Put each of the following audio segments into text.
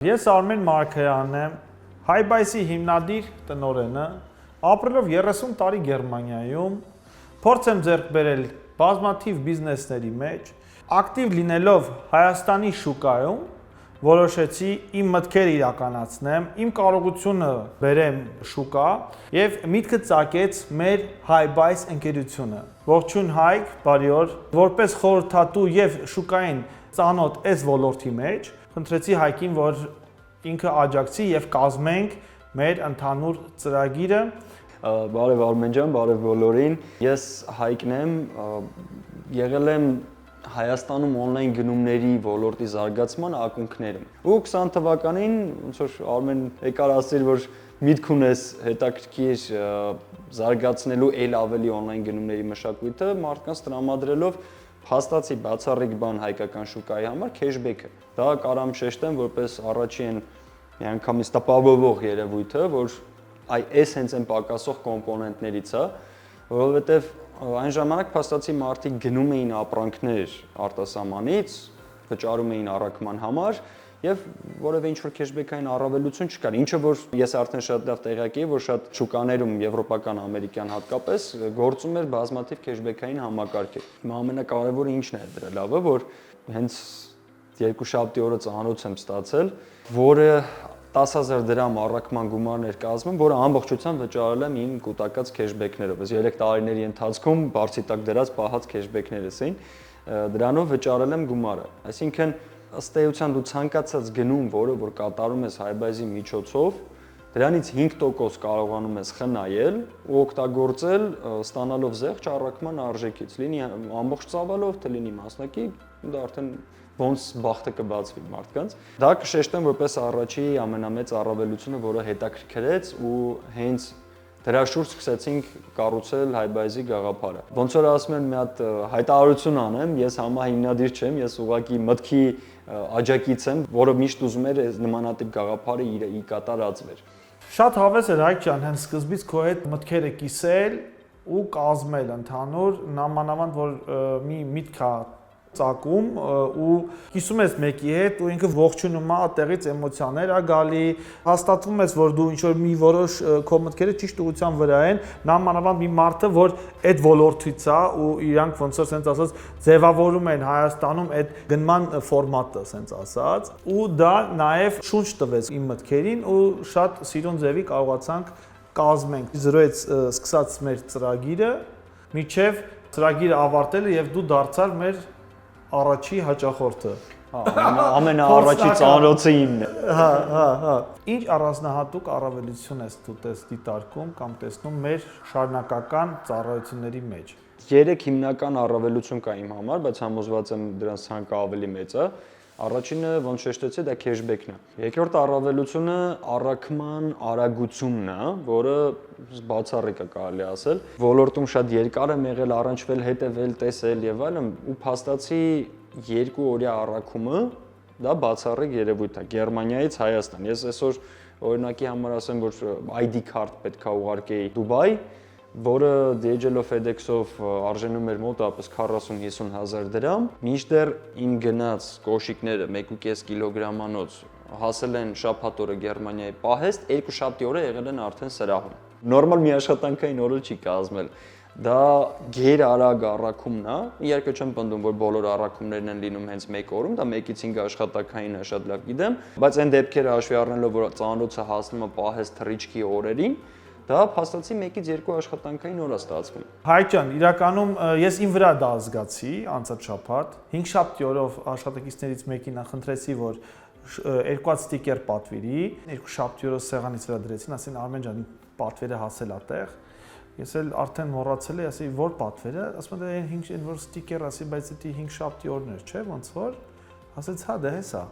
Ես Արմեն Մարկոյանն եմ, Hybice-ի հիմնադիր տնօրենը, ապրելով 30 տարի Գերմանիայում, փորձ եմ ձեռք բերել բազմաթիվ բիզնեսների մեջ, ակտիվ լինելով Հայաստանի շուկայում, որոշեցի իմ մտքերը իրականացնեմ, իմ կարողությունը բերեմ շուկա եւ միտքը ծագեց մեր Hybice ընկերությունը։ Ողջույն Հայկ, բարի օր, որպես խորհրդատու եւ շուկային ծանոթ այս ոլորտի մեջ, խնդրեցի Հայկին, որ ինքը աջակցի եւ կազմենք մեր ընդհանուր ծրագիրը։ Բարև Արմեն ջան, բարև բոլորին։ Ես Հայկն եմ, եղել եմ Հայաստանում on-line գնումների ոլորտի զարգացման ակունքներում։ Ու 20 թվականին ոնց որ Արմեն եկար ասել, որ միտք ունես հետաքրքիր զարգացնելու ել ավելի on-line գնումների մշակույթը, մարդկանց տրամադրելով փաստացի բացառիկ բան հայկական շուկայի համար քեշբեքը։ Դա կարամ շեշտեմ որպես առաջին միանգամից տպավորող երևույթը, որ այս հենց այն պակասող կոմպոնենտներից է, որովհետև այն ժամանակ փաստացի մարդիկ գնում էին ապրանքներ արտասահմանից, վճարում էին առաքման համար եւ որևէ ինչ-որ քեշբեքային առավելություն չկար, ինչը որ ես արդեն շատ լավ տեղյակ եի, որ շատ շուկաներում եվրոպական, ամերիկյան հատկապես գործում էր բազմաթիվ քեշբեքային համակարգեր։ Հիմա ամենակարևորը ինչն է դրա լավը, որ հենց երկուշաբթի օրը ծանոթ եմ ստացել, որը 10,000 դրամ առաքման գումարներ կազմում, որը ամբողջությամբ վճարել եմ իմ կուտակած քեշբեքներով։ Այս 3 տարիների ընթացքում բարձի տակ դրած պահած քեշբեքներս էին, դրանով վճարել եմ գումարը։ Այսինքն ըստ էության դու ցանկացած գնում, որը որ կատարում ես Hybice-ի միջոցով, դրանից 5% կարողանում ես խնայել ու օգտագործել ստանալով զեղչ առաքման արժեքից, լինի ամբողջ ծավալով, թե լինի մասնակի, դա արդեն ոնց բախտը կբացվի մարդկանց։ Դա կշեշտեմ որպես առաջի ամենամեծ առավելությունը, որը հետաքրքրեց ու հենց դրա շուրջ սկսեցինք կառուցել Hybice-ի գաղափարը։ Ոնց որ ասում են մի հատ հայտարարություն անեմ, ես համահիմնադիր չեմ, ես ուղղակի մտքի աջակից եմ, որը միշտ ուզում էր նմանատիպ գաղափարը իր կատարածվեր։ Շատ հավես էր Հայկ ջան, հենց սկզբից քո հետ մտքերը կիսել ու կազմել ընդհանուր, նամանավանդ որ մի միտք է ծակում ու կիսում ես մեկի հետ ու ինքը ողջունում է, այդտեղից էմոցիաներ է գալի, հաստատվում ես, որ դու ինչ-որ մի որոշ քո մտքերը ճիշտ ուղղության վրա են, նամանավանդ մի մարդը, որ այդ ոլորտից է ու իրանք ոնց որ ասենց ասած ձևավորում են Հայաստանում այդ գնման ֆորմատը, ասենց ասած, ու դա նաև շունչ տվեց իմ մտքերին ու շատ սիրուն ձևի կարողացանք կազմենք։ Զրոյից սկսած մեր ծրագիրը, միջև ծրագիրը ավարտելը եւ դու դարձար մեր առաջի հաճախորդը։ Ամենաառաջի ծանոթը իմն է։ Հա։ Ինչ առանձնահատուկ առավելություն ես դու դիտարկում կամ տեսնում մեր շարունակական ծառայությունների մեջ։ 3 հիմնական առավելություն կա իմ համար, բայց համոզված եմ դրանց ցանկը ավելի մեծ է։ Առաջինը, ոնց շեշտեցի, դա քեշբեքն է։ Երկրորդ առավելությունը առաքման արագությունն է, որը բացառիկ է կարելի ասել։ Ոլորտում շատ երկար եմ եղել, առնչվել, հետևել, տեսել եւ այլն, ու փաստացի 2 օրյա առաքումը դա բացառիկ երևույթ է Գերմանիայից Հայաստան։ Ես այսօր օրինակի համար ասեմ, որ ID card պետք է ուղարկեի Դուբայ, որը DHL-ով FedEx-ով արժենում էր մոտավորապես 40-50 հազար դրամ, մինչդեռ իմ գնաց կոշիկները 1.5 կիլոգրամանոց հասել են շաբաթ օրը Գերմանիայի պահեստ, 2 շաբթի օրը եղել են արդեն սրահում։ Նորմալ մի աշխատանքային օրը չի կազմել։ Դա գեր արագ առաքումն է, իհարկե չեմ պնդում, որ բոլոր առաքումներն են լինում հենց 1 օրում, դա 1-ից 5 աշխատանքային է, շատ լավ գիտեմ, բայց այն դեպքերը հաշվի առնելով, որ ծանոթը հասնում է պահեստ թռիչքի օրերին, դա փաստացի 1-ից 2 աշխատանքային օր է ստացվում։ Հայկ ջան, իրականում ես իմ վրա դա զգացի անցած շաբաթ, 5 շաբթի օրով աշխատակիցներից մեկին խնդրեցի, որ 2 հատ ստիկեր պատվիրի, 2 շաբթի օրը սեղանից վրա դրեցին, ասին Արմեն ջան, պատվերը հասել է տեղ։ Ես էլ արդեն մոռացել էի, ասի որ պատվերը, ասում եմ դա 5 որ ստիկեր, ասի, բայց դա 5 շաբթի օրն էր, չէ՞, ոնց որ։ Ասեց, հա, դա հեսա։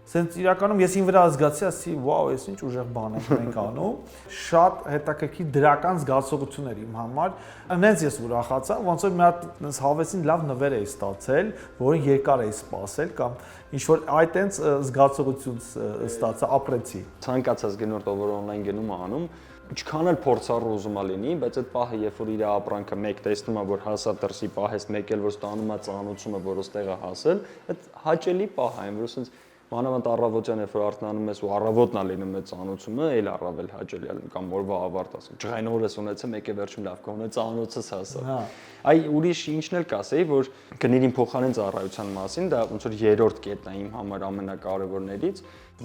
Սենց իրականում ես ինձ վրա զգացի, ասի, վաու, ես ինչ ուժեղ բան ենք անում։ Շատ հետաքրքիր դրական զգացողություն էր իմ համար։ Նենց ես ուրախացա, ոնց որ մի հատ հավեսին լավ նվեր էի ստացել, որին երկար էի սպասել կամ ինչ որ այդ այնց զգացողություն ստացա, ապրեցի։ Ցանկացած գնորդ, ով on-line գնում է անում, ինչքան էլ փորձառու ուզում է լինի, բայց այդ պահը, երբ որ իր ապրանքը մեկ տեսնում է, որ հասա դրսի պահեստ, մեկ էլ որ ստանում է ծանոթությունը, որ ոստեղ է հասել, այդ հաճելի պահ է, որ ասենց մանավանդ առավոտյան երբ որ արթնանում ես ու առավոտն է լինում այդ ծանոթությունը, այլ առավել հաճելի է կամ օրվա ավարտ ասում։ Ջղային օրս ունեցեմ, եկե վերջում լավ կողմը ծանոթս հասա։ Այ ուրիշ ինչն էլ կասեի, որ գներին փոխարեն ծառայության մասին, դա ոնց որ երրորդ կետն է իմ համար ամենակարևորներից։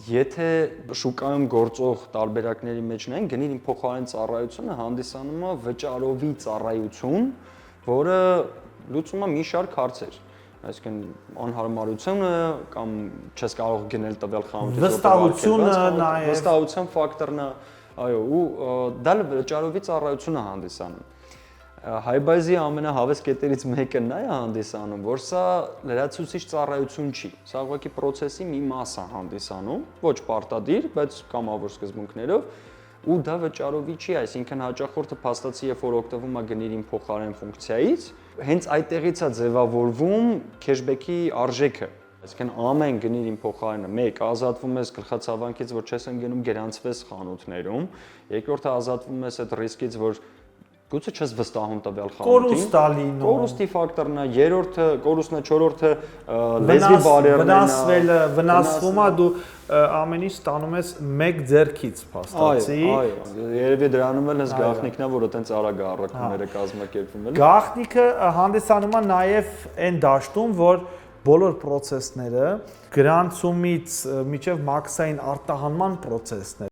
Եթե շուկայում գործող տարբերակների մեջ նայենք, գներին փոխարեն ծառայությունը հանդիսանում է վճարովի ծառայություն, որը լուծում է մի շարք հարցեր։ Այսինքն անհարմարությունը կամ չես կարող գնել տվյալ խանութից վստահությունը նաև վստահության ֆակտորն է, այո, ու դա վճարովի ծառայությունը հանդիսանում։ Հայբայզի ամենահավես կետերից մեկը նա է հանդիսանում, որ սա լրացուցիչ ծառայություն չի։ Սա ուղղակի process-ի մի մաս է հանդիսանում, ոչ պարտադիր, բայց կամավոր սկզբունքներով, ու դա վճարովի չի, այսինքն հաճախորդը փաստացի երբ որ օգտվում է գներին փոխարեն ֆունկցիայից, հենց այդտեղից է ձևավորվում քեշբեքի արժեքը։ Այսինքն ամեն գներին փոխարենը մեկ ազատվում ես գլխացավանքից, որ չես ընկնում գերանցվես խանութներում, երկրորդը ազատվում ես այդ ռիսկից, որ գուցե չես վստահում տվյալ խանութին։ Կորուստի ֆակտորն է, երրորդը, կորուստն է, չորրորդը լեզվի բարերն են, վնասվում է, դու ամեն ինչ ստանում ես մեկ ձեռքից, փաստացի։ Այո, երևի դրանում էլ հենց գաղտնիքն է, որ այտենց արագ առաքումները կազմակերպվում են։ Գաղտնիքը հանդիսանում է նաև այն դաշտում, որ բոլոր process-ները գրանցումից մինչև մաքսային արտահանման process-ներ